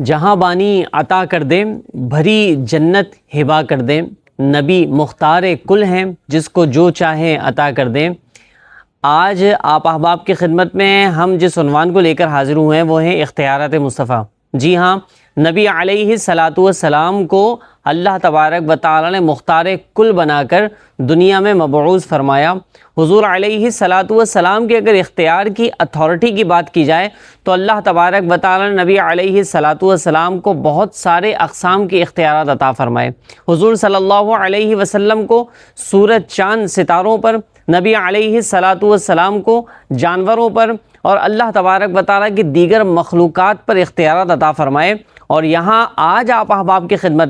جہاں بانی عطا کر دے، بھری جنت ہبا کر دے، نبی مختار کل ہیں جس کو جو چاہے عطا کر دیں۔ آج آپ احباب کی خدمت میں ہم جس عنوان کو لے کر حاضر ہوئے ہیں وہ ہیں اختیارات مصطفیٰ۔ جی ہاں، نبی علیہ الصلاۃ والسلام کو اللہ تبارک و تعالی نے مختار کل بنا کر دنیا میں مبعوث فرمایا۔ حضور علیہ الصلاۃ والسلام کے اگر اختیار کی اتھارٹی کی بات کی جائے تو اللہ تبارک و تعالی نے نبی علیہ الصلاۃ والسلام کو بہت سارے اقسام کے اختیارات عطا فرمائے۔ حضور صلی اللہ علیہ وسلم کو سورج، چاند، ستاروں پر، نبی علیہ الصلاۃ والسلام کو جانوروں پر اور اللہ تبارک و تعالیٰ کی دیگر مخلوقات پر اختیارات عطا فرمائے۔ اور یہاں آج آپ احباب کی خدمت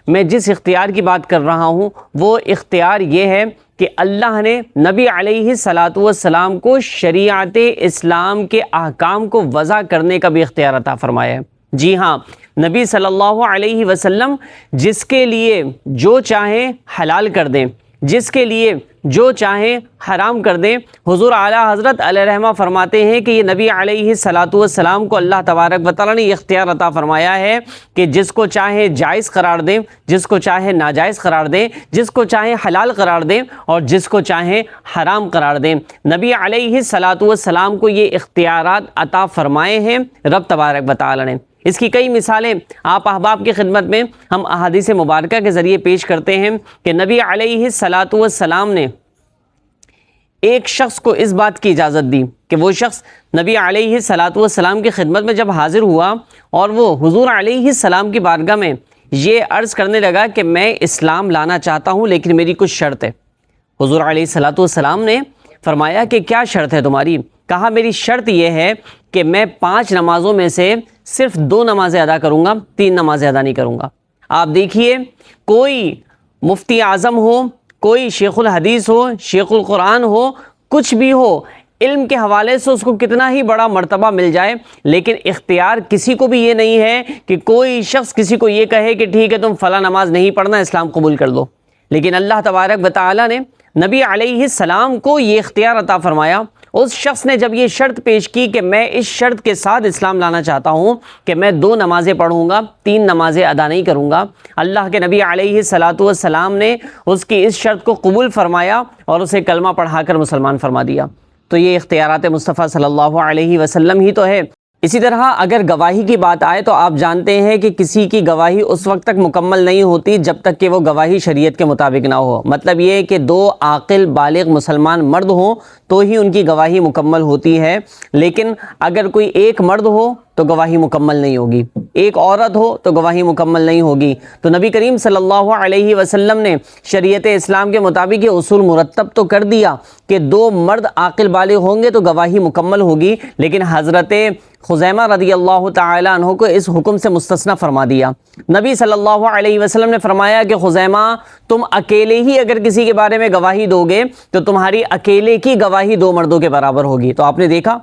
میں جس اختیار کی بات کر رہا ہوں وہ اختیار یہ ہے کہ اللہ نے نبی علیہ الصلاۃ والسلام کو شریعت اسلام کے احکام کو وضع کرنے کا بھی اختیار عطا فرمایا ہے۔ جی ہاں، نبی صلی اللہ علیہ وسلم جس کے لیے جو چاہیں حلال کر دیں، جس کے لیے جو چاہیں حرام کر دیں۔ حضور اعلیٰ حضرت علیہ رحمہ فرماتے ہیں کہ یہ نبی علیہ الصلاۃ والسلام کو اللہ تبارک و تعالیٰ نے یہ اختیار عطا فرمایا ہے کہ جس کو چاہے جائز قرار دیں، جس کو چاہے ناجائز قرار دیں، جس کو چاہے حلال قرار دیں اور جس کو چاہے حرام قرار دیں۔ نبی علیہ الصلاۃ والسلام کو یہ اختیارات عطا فرمائے ہیں رب تبارک و تعالیٰ نے۔ اس کی کئی مثالیں آپ احباب کی خدمت میں ہم احادیث مبارکہ کے ذریعے پیش کرتے ہیں کہ نبی علیہ الصلاۃ والسلام نے ایک شخص کو اس بات کی اجازت دی کہ وہ شخص نبی علیہ الصلاۃ والسلام کی خدمت میں جب حاضر ہوا اور وہ حضور علیہ السلام کی بارگاہ میں یہ عرض کرنے لگا کہ میں اسلام لانا چاہتا ہوں لیکن میری کچھ شرط ہے۔ حضور علیہ الصلاۃ والسلام نے فرمایا کہ کیا شرط ہے تمہاری؟ کہا میری شرط یہ ہے کہ میں 5 نمازوں میں سے صرف 2 نمازیں ادا کروں گا، 3 نمازیں ادا نہیں کروں گا۔ آپ دیکھیے، کوئی مفتی اعظم ہو، کوئی شیخ الحدیث ہو، شیخ القرآن ہو، کچھ بھی ہو، علم کے حوالے سے اس کو کتنا ہی بڑا مرتبہ مل جائے، لیکن اختیار کسی کو بھی یہ نہیں ہے کہ کوئی شخص کسی کو یہ کہے کہ ٹھیک ہے تم فلاں نماز نہیں پڑھنا، اسلام قبول کر لو۔ لیکن اللہ تبارک و تعالیٰ نے نبی علیہ السلام کو یہ اختیار عطا فرمایا۔ اس شخص نے جب یہ شرط پیش کی کہ میں اس شرط کے ساتھ اسلام لانا چاہتا ہوں کہ میں 2 نمازیں پڑھوں گا، 3 نمازیں ادا نہیں کروں گا، اللہ کے نبی علیہ الصلاۃ والسلام نے اس کی اس شرط کو قبول فرمایا اور اسے کلمہ پڑھا کر مسلمان فرما دیا۔ تو یہ اختیارات مصطفیٰ صلی اللہ علیہ وسلم ہی تو ہے۔ اسی طرح اگر گواہی کی بات آئے تو آپ جانتے ہیں کہ کسی کی گواہی اس وقت تک مکمل نہیں ہوتی جب تک کہ وہ گواہی شریعت کے مطابق نہ ہو۔ مطلب یہ کہ 2 عاقل بالغ مسلمان مرد ہوں تو ہی ان کی گواہی مکمل ہوتی ہے، لیکن اگر کوئی ایک مرد ہو تو گواہی مکمل نہیں ہوگی، ایک عورت ہو تو گواہی مکمل نہیں ہوگی۔ تو نبی کریم صلی اللہ علیہ وسلم نے شریعت اسلام کے مطابق یہ اصول مرتب تو کر دیا کہ 2 مرد عاقل بالغ ہوں گے تو گواہی مکمل ہوگی، لیکن حضرت خزیمہ رضی اللہ تعالیٰ عنہ کو اس حکم سے مستثنی فرما دیا۔ نبی صلی اللہ علیہ وسلم نے فرمایا کہ خزیمہ تم اکیلے ہی اگر کسی کے بارے میں گواہی دو گے تو تمہاری اکیلے کی گواہی 2 مردوں کے برابر ہوگی۔ تو آپ نے دیکھا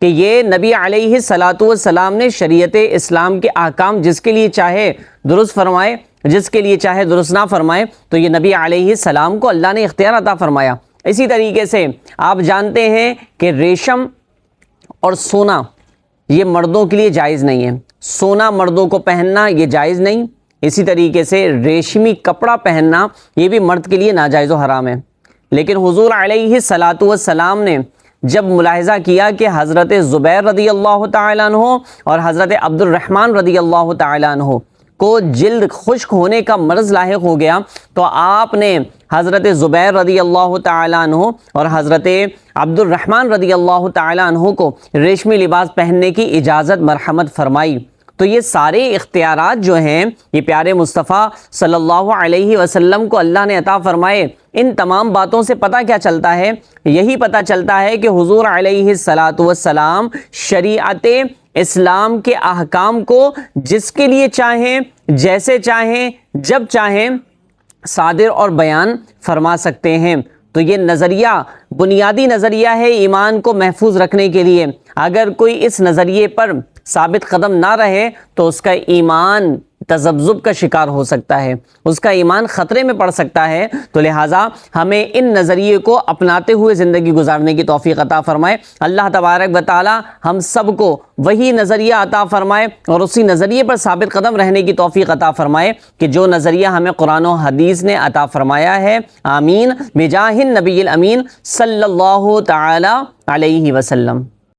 کہ یہ نبی علیہ الصلاۃ والسلام نے شریعت اسلام کے احکام جس کے لیے چاہے درست فرمائے، جس کے لیے چاہے درست نہ فرمائے، تو یہ نبی علیہ السلام کو اللہ نے اختیار عطا فرمایا۔ اسی طریقے سے آپ جانتے ہیں کہ ریشم اور سونا یہ مردوں کے لیے جائز نہیں ہے، سونا مردوں کو پہننا یہ جائز نہیں۔ اسی طریقے سے ریشمی کپڑا پہننا یہ بھی مرد کے لیے ناجائز و حرام ہے۔ لیکن حضور علیہ الصلاۃ والسلام نے جب ملاحظہ کیا کہ حضرت زبیر رضی اللہ تعالیٰ عنہ اور حضرت عبد الرحمن رضی اللہ تعالیٰ عنہ کو جلد خشک ہونے کا مرض لاحق ہو گیا تو آپ نے حضرت زبیر رضی اللہ تعالیٰ عنہ اور حضرت عبد الرحمن رضی اللہ تعالیٰ عنہ کو ریشمی لباس پہننے کی اجازت مرحمت فرمائی۔ تو یہ سارے اختیارات جو ہیں یہ پیارے مصطفیٰ صلی اللہ علیہ وسلم کو اللہ نے عطا فرمائے۔ ان تمام باتوں سے پتہ کیا چلتا ہے؟ یہی پتہ چلتا ہے کہ حضور علیہ الصلاۃ والسلام شریعت اسلام کے احکام کو جس کے لیے چاہیں، جیسے چاہیں، جب چاہیں صادر اور بیان فرما سکتے ہیں۔ تو یہ نظریہ بنیادی نظریہ ہے ایمان کو محفوظ رکھنے کے لیے۔ اگر کوئی اس نظریے پر ثابت قدم نہ رہے تو اس کا ایمان تذبذب کا شکار ہو سکتا ہے، اس کا ایمان خطرے میں پڑ سکتا ہے۔ تو لہٰذا ہمیں ان نظریے کو اپناتے ہوئے زندگی گزارنے کی توفیق عطا فرمائے۔ اللہ تبارک و تعالی ہم سب کو وہی نظریہ عطا فرمائے اور اسی نظریے پر ثابت قدم رہنے کی توفیق عطا فرمائے کہ جو نظریہ ہمیں قرآن و حدیث نے عطا فرمایا ہے۔ آمین بجاہ النبی الامین صلی اللہ تعالی علیہ وسلم۔